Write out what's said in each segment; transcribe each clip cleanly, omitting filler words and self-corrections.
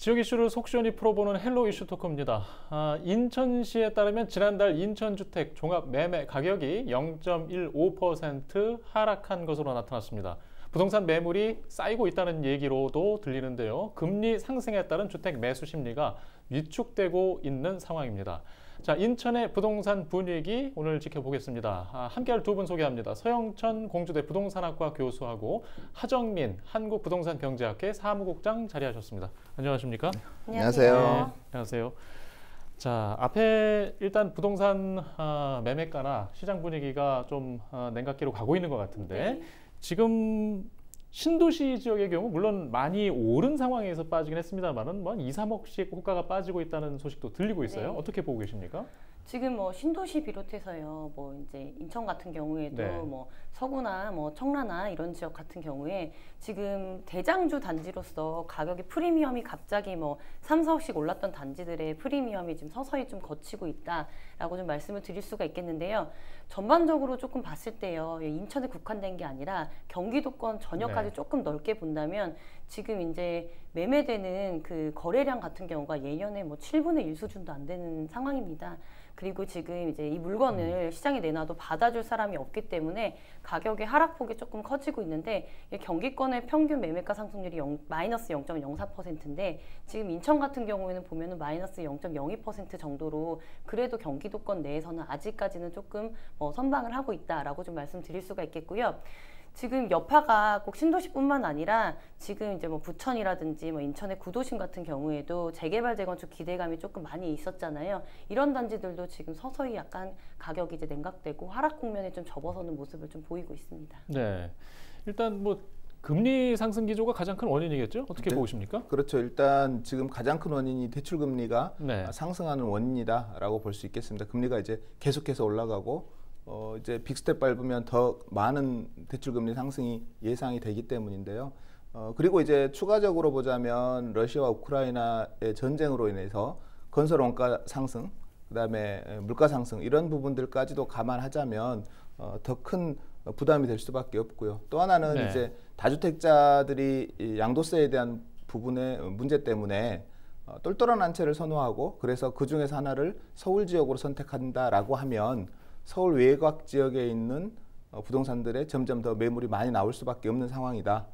지역 이슈를 속 시원히 풀어보는 헬로 이슈 토크입니다. 인천시에 따르면 지난달 인천주택 종합 매매 가격이 0.15% 하락한 것으로 나타났습니다. 부동산 매물이 쌓이고 있다는 얘기로도 들리는데요. 금리 상승에 따른 주택 매수 심리가 위축되고 있는 상황입니다. 자, 인천의 부동산 분위기 오늘 지켜보겠습니다. 함께할 두 분 소개합니다. 서영천 공주대 부동산학과 교수하고 하정민 한국부동산경제학회 사무국장 자리하셨습니다. 안녕하십니까? 안녕하세요. 네, 안녕하세요. 자, 앞에 일단 부동산 매매가나 시장 분위기가 좀 냉각기로 가고 있는 것 같은데 지금 신도시 지역의 경우 물론 많이 오른 상황에서 빠지긴 했습니다만은 뭐 2, 3억씩 호가가 빠지고 있다는 소식도 들리고 있어요. 네. 어떻게 보고 계십니까? 지금 뭐 신도시 비롯해서요, 뭐 이제 인천 같은 경우에도 네. 뭐 서구나 뭐 청라나 이런 지역 같은 경우에 지금 대장주 단지로서 가격의 프리미엄이 갑자기 뭐 3, 4억씩 올랐던 단지들의 프리미엄이 지금 서서히 좀 거치고 있다라고 좀 말씀을 드릴 수가 있겠는데요. 전반적으로 조금 봤을 때요, 인천에 국한된 게 아니라 경기도권 전역까지 네. 조금 넓게 본다면 지금 이제 매매되는 그 거래량 같은 경우가 예년에 뭐 7분의 1 수준도 안 되는 상황입니다. 그리고 지금 이제 이 물건을 시장에 내놔도 받아줄 사람이 없기 때문에 가격의 하락폭이 조금 커지고 있는데 경기권의 평균 매매가 상승률이 마이너스 0.04%인데 지금 인천 같은 경우에는 보면은 마이너스 0.02% 정도로 그래도 경기도권 내에서는 아직까지는 조금 선방을 하고 있다라고 좀 말씀드릴 수가 있겠고요. 지금 여파가 꼭 신도시뿐만 아니라 지금 이제 뭐 부천이라든지 뭐 인천의 구도심 같은 경우에도 재개발 재건축 기대감이 조금 많이 있었잖아요. 이런 단지들도 지금 서서히 약간 가격이 이제 냉각되고 하락 국면에 좀 접어서는 모습을 좀 보이고 있습니다. 네, 일단 뭐 금리 상승 기조가 가장 큰 원인이겠죠? 어떻게 네. 보십니까? 그렇죠. 일단 지금 가장 큰 원인이 대출 금리가 네. 상승하는 원인이다라고 볼 수 있겠습니다. 금리가 이제 계속해서 올라가고 이제 빅스텝 밟으면 더 많은 대출 금리 상승이 예상이 되기 때문인데요. 그리고 이제 추가적으로 보자면 러시아와 우크라이나의 전쟁으로 인해서 건설 원가 상승, 그다음에 물가 상승 이런 부분들까지도 감안하자면 더 큰 부담이 될 수밖에 없고요. 또 하나는 네. 이제 다주택자들이 이 양도세에 대한 부분의 문제 때문에 똘똘한 한 채를 선호하고 그래서 그 중에서 하나를 서울 지역으로 선택한다라고 하면 서울 외곽 지역에 있는 부동산들에 점점 더 매물이 많이 나올 수밖에 없는 상황이다.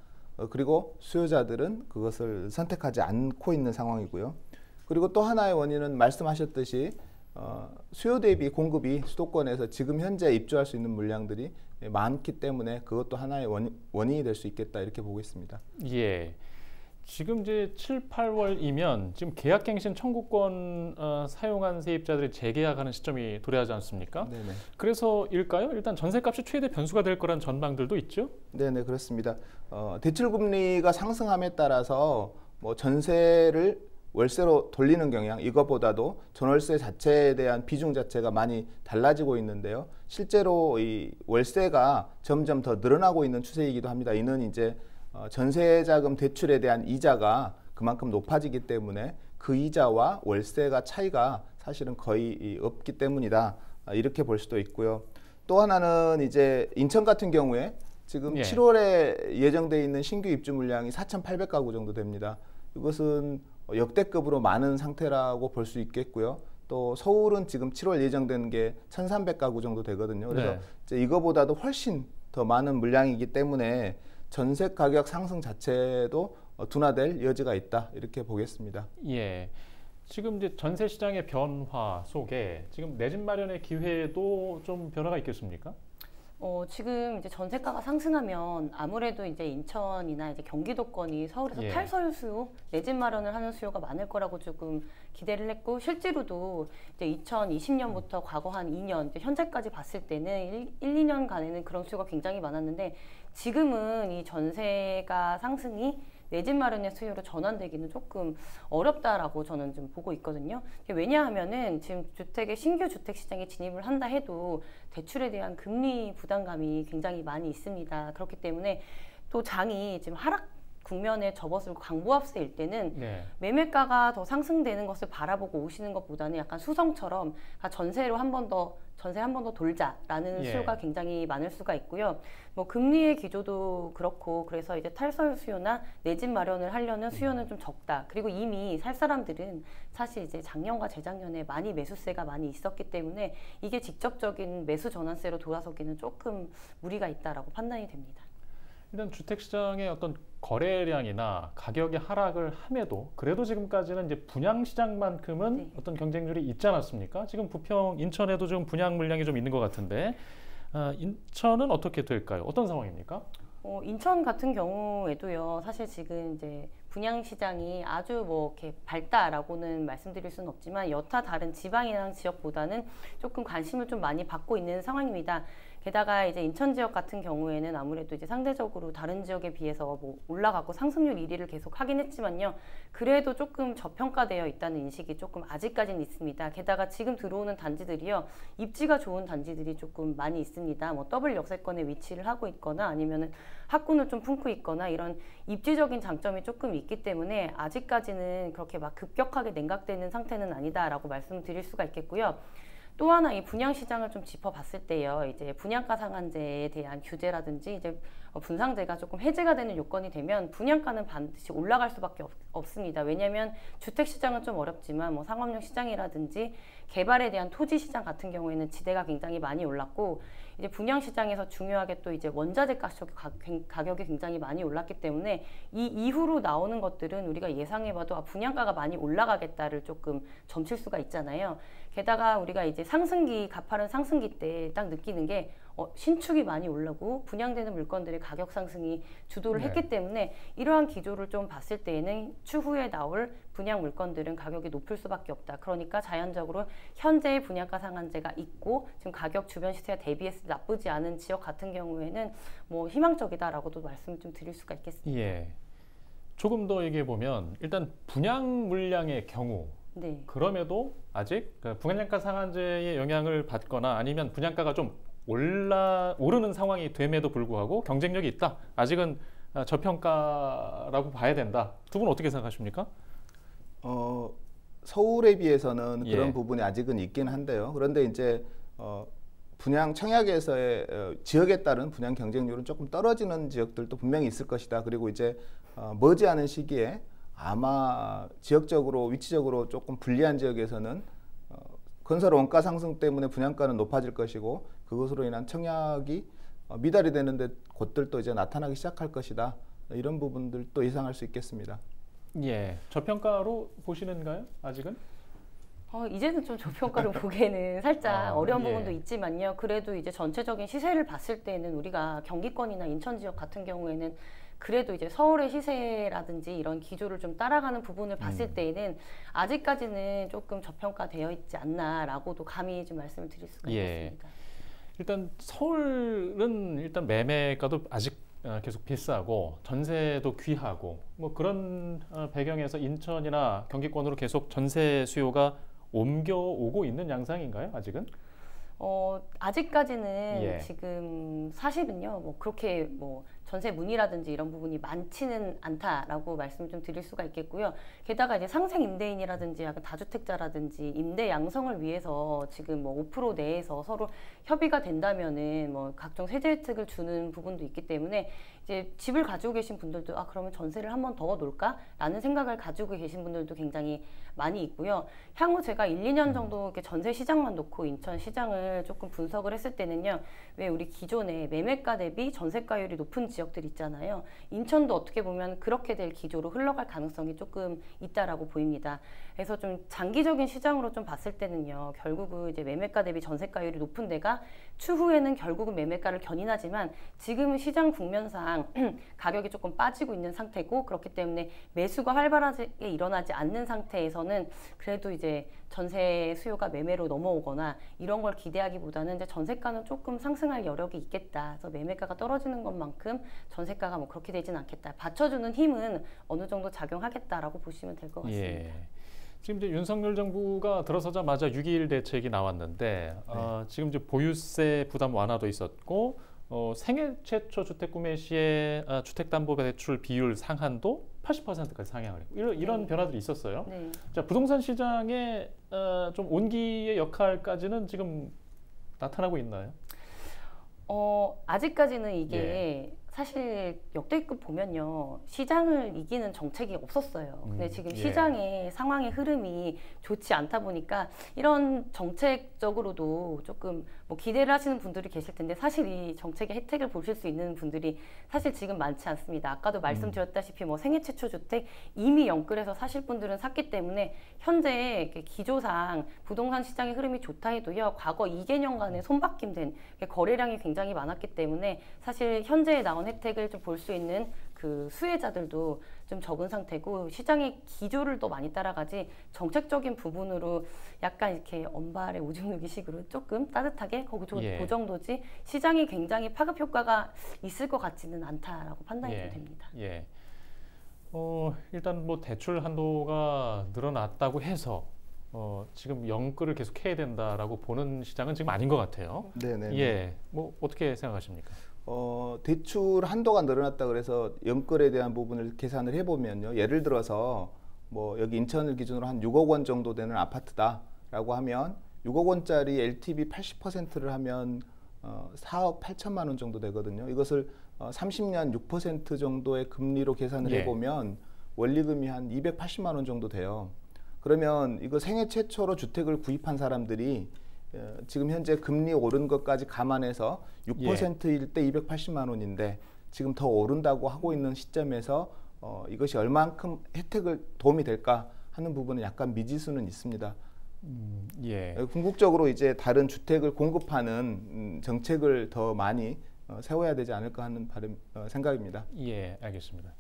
그리고 수요자들은 그것을 선택하지 않고 있는 상황이고요. 그리고 또 하나의 원인은 말씀하셨듯이 수요 대비 공급이 수도권에서 지금 현재 입주할 수 있는 물량들이 많기 때문에 그것도 하나의 원인이 될 수 있겠다 이렇게 보고 있습니다. 예. 지금 이제 7, 8월이면 지금 계약갱신 청구권 사용한 세입자들이 재계약하는 시점이 도래하지 않습니까? 네네. 그래서일까요? 일단 전세값이 최대 변수가 될 거란 전망들도 있죠? 네네, 그렇습니다. 대출 금리가 상승함에 따라서 뭐 전세를 월세로 돌리는 경향, 이것보다도 전월세 자체에 대한 비중 자체가 많이 달라지고 있는데요. 실제로 이 월세가 점점 더 늘어나고 있는 추세이기도 합니다. 이는 이제 전세자금 대출에 대한 이자가 그만큼 높아지기 때문에 그 이자와 월세가 차이가 사실은 거의 없기 때문이다. 이렇게 볼 수도 있고요. 또 하나는 이제 인천 같은 경우에 지금 7월에 예정돼 있는 신규 입주 물량이 4,800가구 정도 됩니다. 이것은 역대급으로 많은 상태라고 볼 수 있겠고요. 또 서울은 지금 7월 예정되는 게 1,300가구 정도 되거든요. 그래서 이제 이거보다도 훨씬 더 많은 물량이기 때문에 전세 가격 상승 자체도 둔화될 여지가 있다 이렇게 보겠습니다. 예. 지금 이제 전세 시장의 변화 속에 지금 내 집 마련의 기회도 좀 변화가 있겠습니까? 지금 이제 전세가가 상승하면 아무래도 이제 인천이나 이제 경기도권이 서울에서 탈서유 수요, 내 집 마련을 하는 수요가 많을 거라고 조금 기대를 했고 실제로도 이제 2020년부터 과거 한 2년, 이제 현재까지 봤을 때는 1, 2년간에는 그런 수요가 굉장히 많았는데 지금은 이 전세가 상승이 내 집 마련의 수요로 전환되기는 조금 어렵다라고 저는 좀 보고 있거든요. 왜냐하면은 지금 신규 주택 시장에 진입을 한다 해도 대출에 대한 금리 부담감이 굉장히 많이 있습니다. 그렇기 때문에 또 장이 지금 하락 국면에 접었을 광부합세일 때는 매매가가 더 상승되는 것을 바라보고 오시는 것보다는 약간 수성처럼 전세로 한 번 더 전세 한 번 더 돌자라는 예. 수요가 굉장히 많을 수가 있고요. 뭐 금리의 기조도 그렇고 그래서 이제 탈설 수요나 내 집 마련을 하려는 수요는 좀 적다. 그리고 이미 살 사람들은 사실 이제 작년과 재작년에 많이 매수세가 많이 있었기 때문에 이게 직접적인 매수 전환세로 돌아서기는 조금 무리가 있다라고 판단이 됩니다. 일단 주택시장의 어떤 거래량이나 가격의 하락을 함에도 그래도 지금까지는 이제 분양시장만큼은 네. 어떤 경쟁률이 있지 않았습니까? 지금 부평, 인천에도 지금 분양 물량이 좀 있는 것 같은데 인천은 어떻게 될까요? 어떤 상황입니까? 인천 같은 경우에도요, 사실 지금 이제 분양 시장이 아주 뭐 이렇게 밝다라고는 말씀드릴 수는 없지만 여타 다른 지방이나 지역보다는 조금 관심을 좀 많이 받고 있는 상황입니다. 게다가 이제 인천 지역 같은 경우에는 아무래도 이제 상대적으로 다른 지역에 비해서 뭐 올라가고 상승률 1위를 계속 하긴 했지만요. 그래도 조금 저평가되어 있다는 인식이 조금 아직까지는 있습니다. 게다가 지금 들어오는 단지들이요. 입지가 좋은 단지들이 조금 많이 있습니다. 뭐 더블 역세권에 위치를 하고 있거나 아니면은 학군을 좀 품고 있거나 이런 입지적인 장점이 조금 있기 때문에 아직까지는 그렇게 막 급격하게 냉각되는 상태는 아니다라고 말씀드릴 수가 있겠고요. 또 하나 이 분양 시장을 좀 짚어봤을 때요, 이제 분양가 상한제에 대한 규제라든지 이제 분상제가 조금 해제가 되는 요건이 되면 분양가는 반드시 올라갈 수밖에 없습니다. 왜냐하면 주택 시장은 좀 어렵지만 뭐 상업용 시장이라든지 개발에 대한 토지 시장 같은 경우에는 지대가 굉장히 많이 올랐고 이제 분양 시장에서 중요하게 또 이제 원자재 가격이 굉장히 많이 올랐기 때문에 이 이후로 나오는 것들은 우리가 예상해봐도 분양가가 많이 올라가겠다를 조금 점칠 수가 있잖아요. 게다가 우리가 이제 상승기, 가파른 상승기 때 딱 느끼는 게 신축이 많이 올라고 분양되는 물건들의 가격 상승이 주도를 했기 때문에 이러한 기조를 좀 봤을 때에는 추후에 나올 분양 물건들은 가격이 높을 수밖에 없다. 그러니까 자연적으로 현재의 분양가 상한제가 있고 지금 가격 주변 시세와 대비해서 나쁘지 않은 지역 같은 경우에는 뭐 희망적이다라고도 말씀을 좀 드릴 수가 있겠습니다. 예. 조금 더 얘기해 보면 일단 분양 물량의 경우 네. 그럼에도 아직 분양가 상한제의 영향을 받거나 아니면 분양가가 좀 오르는 상황이 됨에도 불구하고 경쟁력이 있다. 아직은 저평가라고 봐야 된다. 두 분 어떻게 생각하십니까? 서울에 비해서는 예. 그런 부분이 아직은 있긴 한데요. 그런데 이제 분양 청약에서의 지역에 따른 분양 경쟁률은 조금 떨어지는 지역들도 분명히 있을 것이다. 그리고 이제 머지않은 시기에 아마 지역적으로 위치적으로 조금 불리한 지역에서는 건설 원가 상승 때문에 분양가는 높아질 것이고 그것으로 인한 청약이 미달이 되는데 곳들도 이제 나타나기 시작할 것이다. 이런 부분들도 예상할 수 있겠습니다. 예, 저평가로 보시는가요? 아직은? 이제는 좀 저평가를 보기에는 살짝 어려운 예. 부분도 있지만요. 그래도 이제 전체적인 시세를 봤을 때는 우리가 경기권이나 인천 지역 같은 경우에는 그래도 이제 서울의 시세라든지 이런 기조를 좀 따라가는 부분을 봤을 때에는 아직까지는 조금 저평가되어 있지 않나라고도 감히 좀 말씀을 드릴 수가 예. 있겠습니다. 일단 서울은 일단 매매가도 아직 계속 비싸고 전세도 귀하고 뭐 그런 배경에서 인천이나 경기권으로 계속 전세 수요가 옮겨오고 있는 양상인가요? 아직은? 아직까지는 예. 지금 사실은요, 뭐 그렇게 뭐 전세 문의라든지 이런 부분이 많지는 않다라고 말씀을 좀 드릴 수가 있겠고요. 게다가 이제 상생 임대인이라든지 약간 다주택자라든지 임대 양성을 위해서 지금 뭐 5% 내에서 서로 협의가 된다면은 뭐 각종 세제 혜택을 주는 부분도 있기 때문에 이제 집을 가지고 계신 분들도 그러면 전세를 한 번 더 놓을까라는 생각을 가지고 계신 분들도 굉장히 많이 있고요. 향후 제가 1, 2년 정도 이렇게 전세 시장만 놓고 인천 시장을 조금 분석을 했을 때는요. 왜 우리 기존에 매매가 대비 전세가율이 높은 지역들 있잖아요. 인천도 어떻게 보면 그렇게 될 기조로 흘러갈 가능성이 조금 있다라고 보입니다. 그래서 좀 장기적인 시장으로 좀 봤을 때는요. 결국은 이제 매매가 대비 전세가율이 높은 데가 추후에는 결국은 매매가를 견인하지만 지금은 시장 국면상 가격이 조금 빠지고 있는 상태고 그렇기 때문에 매수가 활발하게 일어나지 않는 상태에서는 그래도 이제 전세 수요가 매매로 넘어오거나 이런 걸 기대하기보다는 이제 전세가는 조금 상승할 여력이 있겠다. 그래서 매매가가 떨어지는 것만큼 전세가가 뭐 그렇게 되진 않겠다. 받쳐주는 힘은 어느 정도 작용하겠다라고 보시면 될 것 같습니다. 예. 지금 이제 윤석열 정부가 들어서자마자 6.21 대책이 나왔는데 지금 이제 보유세 부담 완화도 있었고 생애 최초 주택 구매 시에 주택담보대출 비율 상한도 80%까지 상향을 했고 이런 네. 변화들이 있었어요. 네. 자, 부동산 시장에 좀 온기의 역할까지는 지금 나타나고 있나요? 아직까지는 이게 사실 역대급 보면요. 시장을 이기는 정책이 없었어요. 근데 지금 시장의 상황의 흐름이 좋지 않다 보니까 이런 정책적으로도 조금 뭐 기대를 하시는 분들이 계실 텐데 사실 이 정책의 혜택을 보실 수 있는 분들이 사실 지금 많지 않습니다. 아까도 말씀드렸다시피 뭐 생애 최초 주택 이미 영끌해서 사실 분들은 샀기 때문에 현재 기조상 부동산 시장의 흐름이 좋다 해도요. 과거 2개년간의 손바뀜된 거래량이 굉장히 많았기 때문에 사실 현재에 나온 혜택을 좀 볼 수 있는 그 수혜자들도 좀 적은 상태고 시장의 기조를 또 많이 따라가지 정책적인 부분으로 약간 이렇게 언발의 오줌 누기식으로 조금 따뜻하게 그 정도지 시장이 굉장히 파급 효과가 있을 것 같지는 않다라고 판단이 됩니다. 일단 뭐 대출 한도가 늘어났다고 해서 지금 영끌을 계속 해야 된다라고 보는 시장은 지금 아닌 것 같아요. 네네. 뭐 어떻게 생각하십니까? 대출 한도가 늘어났다 그래서 영끌에 대한 부분을 계산을 해보면요. 예를 들어서 뭐 여기 인천을 기준으로 한 6억 원 정도 되는 아파트다라고 하면 6억 원짜리 LTV 80%를 하면 4억 8천만 원 정도 되거든요. 이것을 30년 6% 정도의 금리로 계산을 해보면 원리금이 한 280만 원 정도 돼요. 그러면 이거 생애 최초로 주택을 구입한 사람들이 지금 현재 금리 오른 것까지 감안해서 6%일 때 280만 원인데 지금 더 오른다고 하고 있는 시점에서 이것이 얼만큼 혜택을 도움이 될까 하는 부분은 약간 미지수는 있습니다. 궁극적으로 이제 다른 주택을 공급하는 정책을 더 많이 세워야 되지 않을까 하는 생각입니다. 알겠습니다.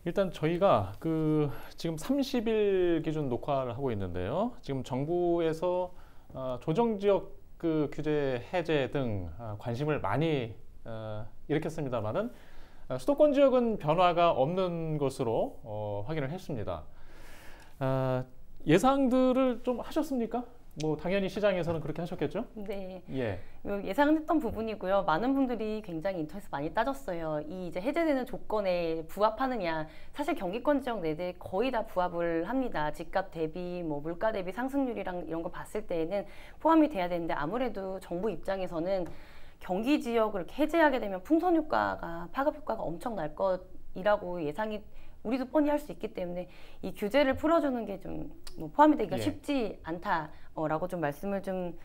일단 저희가 지금 30일 기준 녹화를 하고 있는데요. 지금 정부에서 조정지역 규제 해제 등 관심을 많이 일으켰습니다만은 수도권 지역은 변화가 없는 것으로 확인을 했습니다. 예상들을 좀 하셨습니까? 뭐 당연히 시장에서는 그렇게 하셨겠죠? 네. 예상했던 부분이고요. 많은 분들이 굉장히 인터넷에서 많이 따졌어요. 이 이제 해제되는 조건에 부합하느냐. 사실 경기권 지역 내내 거의 다 부합을 합니다. 집값 대비, 뭐 물가 대비 상승률이랑 이런 거 봤을 때에는 포함이 돼야 되는데 아무래도 정부 입장에서는 경기 지역을 이렇게 해제하게 되면 풍선 효과가 파급 효과가 엄청 날 것이라고 예상이 우리도 뻔히 할 수 있기 때문에 이 규제를 풀어주는 게 좀 뭐 포함이 되기가 쉽지 않다라고 좀 말씀을 좀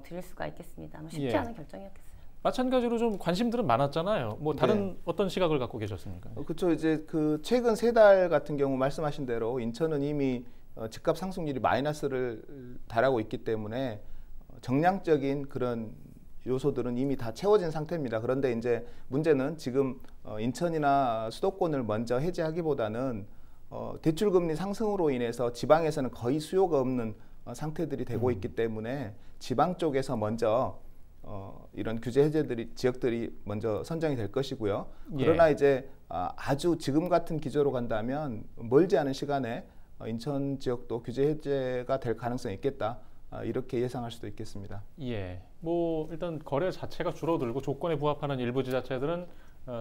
드릴 수가 있겠습니다. 쉽지 않은 결정이었겠어요. 마찬가지로 좀 관심들은 많았잖아요. 뭐 다른 어떤 시각을 갖고 계셨습니까? 그렇죠. 이제 최근 3달 같은 경우 말씀하신 대로 인천은 이미 집값 상승률이 마이너스를 달하고 있기 때문에 정량적인 그런 요소들은 이미 다 채워진 상태입니다. 그런데 이제 문제는 지금 인천이나 수도권을 먼저 해제하기보다는 대출금리 상승으로 인해서 지방에서는 거의 수요가 없는 상태들이 되고 있기 때문에 지방 쪽에서 먼저 이런 규제 해제들이 지역들이 먼저 선정이 될 것이고요. 그러나 이제 아주 지금 같은 기조로 간다면 멀지 않은 시간에 인천 지역도 규제 해제가 될 가능성이 있겠다. 이렇게 예상할 수도 있겠습니다. 뭐 일단 거래 자체가 줄어들고 조건에 부합하는 일부 지자체들은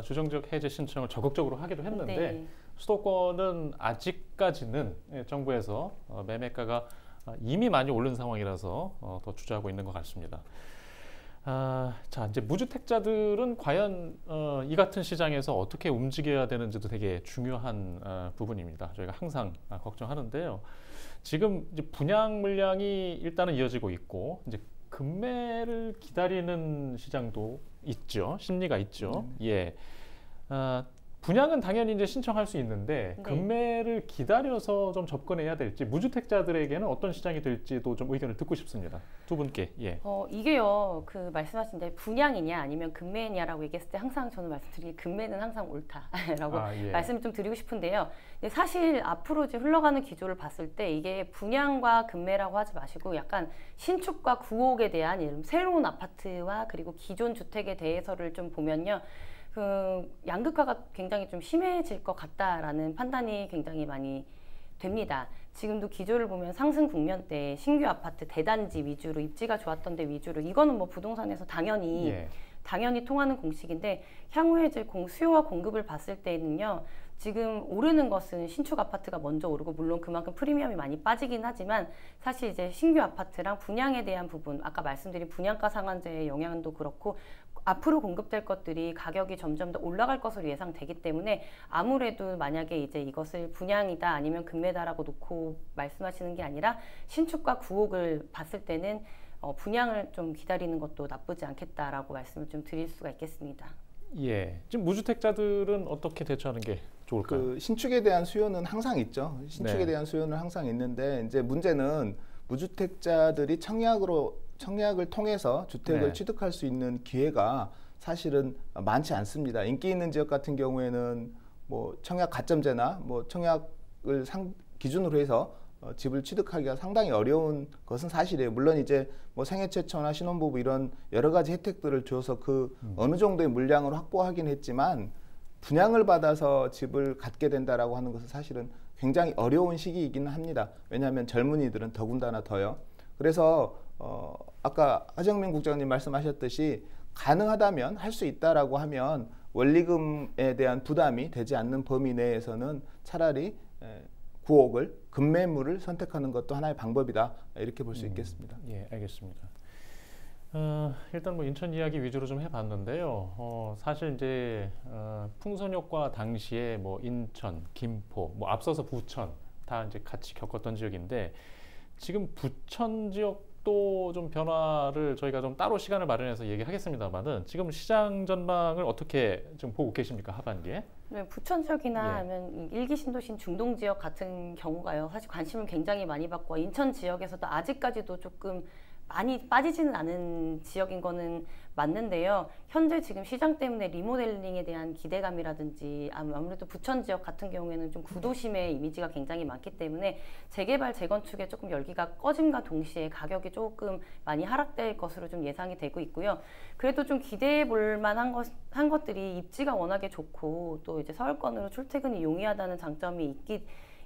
조정지역 해제 신청을 적극적으로 하기도 했는데 수도권은 아직까지는 정부에서 매매가가 이미 많이 오른 상황이라서 더 주저하고 있는 것 같습니다. 자, 이제 무주택자들은 과연 이 같은 시장에서 어떻게 움직여야 되는지도 되게 중요한 부분입니다. 저희가 항상 걱정하는데요. 지금 이제 분양 물량이 일단은 이어지고 있고 이제 급매를 기다리는 시장도 있죠. 심리가 있죠. 분양은 당연히 이제 신청할 수 있는데 급매를 기다려서 좀 접근해야 될지 무주택자들에게는 어떤 시장이 될지도 좀 의견을 듣고 싶습니다. 두 분께. 이게요. 말씀하신 데 분양이냐 아니면 급매냐라고 얘기했을 때 항상 저는 말씀드리기 급매는 항상 옳다라고 말씀을 좀 드리고 싶은데요. 사실 앞으로 이제 흘러가는 기조를 봤을 때 이게 분양과 급매라고 하지 마시고 약간 신축과 구옥에 대한 새로운 아파트와 그리고 기존 주택에 대해서를 좀 보면요. 양극화가 굉장히 좀 심해질 것 같다라는 판단이 굉장히 많이 됩니다. 지금도 기조를 보면 상승 국면 때 신규 아파트 대단지 위주로 입지가 좋았던 데 위주로 이거는 뭐 부동산에서 당연히 통하는 공식인데 향후에 이제 수요와 공급을 봤을 때는요. 지금 오르는 것은 신축 아파트가 먼저 오르고 물론 그만큼 프리미엄이 많이 빠지긴 하지만 사실 이제 신규 아파트랑 분양에 대한 부분 아까 말씀드린 분양가 상한제의 영향도 그렇고 앞으로 공급될 것들이 가격이 점점 더 올라갈 것으로 예상되기 때문에 아무래도 만약에 이제 이것을 분양이다 아니면 금매다라고 놓고 말씀하시는 게 아니라 신축과 구옥을 봤을 때는 분양을 좀 기다리는 것도 나쁘지 않겠다라고 말씀을 좀 드릴 수가 있겠습니다. 예, 지금 무주택자들은 어떻게 대처하는 게 좋을까요? 그 신축에 대한 수요는 항상 있죠. 신축에 네. 대한 수요는 항상 있는데 이제 문제는 무주택자들이 청약을 통해서 주택을 네. 취득할 수 있는 기회가 사실은 많지 않습니다. 인기 있는 지역 같은 경우에는 뭐 청약 가점제나 뭐 청약을 기준으로 해서 집을 취득하기가 상당히 어려운 것은 사실이에요. 물론 이제 뭐 생애 최초나 신혼부부 이런 여러 가지 혜택들을 줘서 그 어느 정도의 물량을 확보하긴 했지만 분양을 받아서 집을 갖게 된다라고 하는 것은 사실은 굉장히 어려운 시기이기는 합니다. 왜냐하면 젊은이들은 더군다나 더요. 그래서 아까 하정민 국장님 말씀하셨듯이 가능하다면 할 수 있다라고 하면 원리금에 대한 부담이 되지 않는 범위 내에서는 차라리 구옥을 금매물을 선택하는 것도 하나의 방법이다 이렇게 볼 수 있겠습니다. 예, 알겠습니다. 일단 뭐 인천 이야기 위주로 좀 해봤는데요. 사실 이제 풍선효과 당시에 뭐 인천, 김포, 뭐 앞서서 부천 다 이제 같이 겪었던 지역인데 지금 부천 지역도 좀 변화를 저희가 좀 따로 시간을 마련해서 얘기하겠습니다만은 지금 시장 전망을 어떻게 좀 보고 계십니까 하반기에? 네, 부천 지역이나 하면 일기 신도시 중동 지역 같은 경우가요. 사실 관심을 굉장히 많이 받고 인천 지역에서도 아직까지도 조금 많이 빠지지는 않은 지역인 거는 맞는데요. 현재 지금 시장 때문에 리모델링에 대한 기대감이라든지 아무래도 부천 지역 같은 경우에는 좀 구도심의 이미지가 굉장히 많기 때문에 재개발, 재건축에 조금 열기가 꺼짐과 동시에 가격이 조금 많이 하락될 것으로 좀 예상이 되고 있고요. 그래도 좀 기대해 볼 만한 한 것들이 입지가 워낙에 좋고 또 이제 서울권으로 출퇴근이 용이하다는 장점이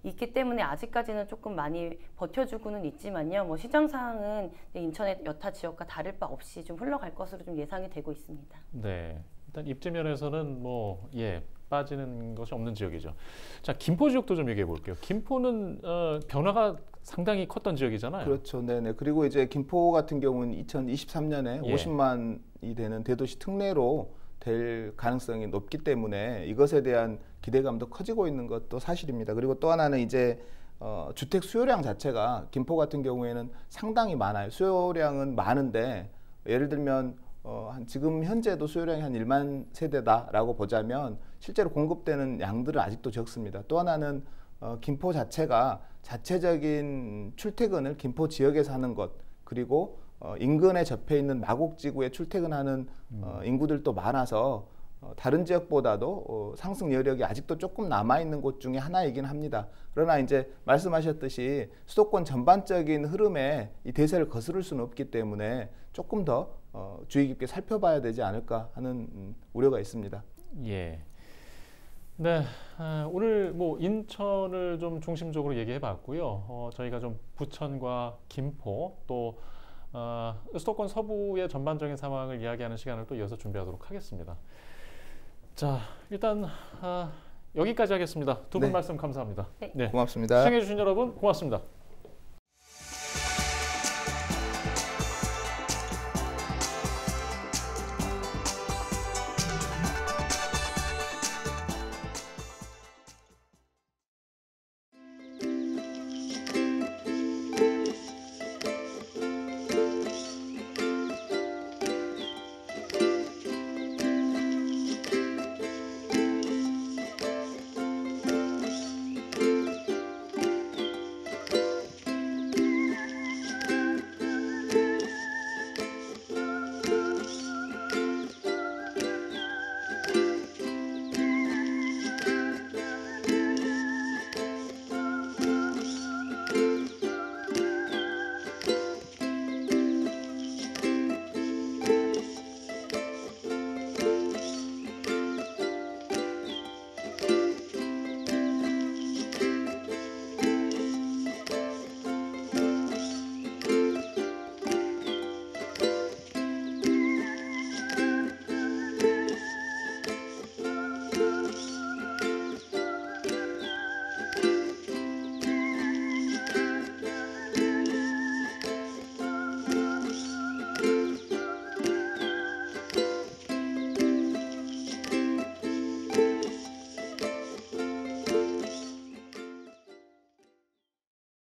있기 때문에 아직까지는 조금 많이 버텨주고는 있지만요. 뭐 시장 상황은 인천의 여타 지역과 다를 바 없이 좀 흘러갈 것으로 좀 예상이 되고 있습니다. 네, 일단 입지 면에서는 빠지는 것이 없는 지역이죠. 자, 김포 지역도 좀 얘기해 볼게요. 김포는 변화가 상당히 컸던 지역이잖아요. 그렇죠, 네네. 그리고 이제 김포 같은 경우는 2023년에 50만이 되는 대도시 특례로 될 가능성이 높기 때문에 이것에 대한 기대감도 커지고 있는 것도 사실입니다. 그리고 또 하나는 이제 주택 수요량 자체가 김포 같은 경우에는 상당히 많아요. 수요량은 많은데 예를 들면 지금 현재도 수요량이 한 1만 세대다라고 보자면 실제로 공급되는 양들은 아직도 적습니다. 또 하나는 김포 자체가 자체적인 출퇴근을 김포 지역에서 하는 것 그리고 인근에 접해 있는 마곡지구에 출퇴근하는 인구들도 많아서 다른 지역보다도 상승 여력이 아직도 조금 남아있는 곳 중에 하나이긴 합니다. 그러나 이제 말씀하셨듯이 수도권 전반적인 흐름에 이 대세를 거스를 수는 없기 때문에 조금 더 주의 깊게 살펴봐야 되지 않을까 하는 우려가 있습니다. 예. 네, 오늘 뭐 인천을 좀 중심적으로 얘기해 봤고요. 저희가 좀 부천과 김포 또 수도권 서부의 전반적인 상황을 이야기하는 시간을 또 이어서 준비하도록 하겠습니다. 자, 일단 여기까지 하겠습니다. 두 분 네. 말씀 감사합니다. 네. 네. 고맙습니다. 시청해주신 여러분 고맙습니다.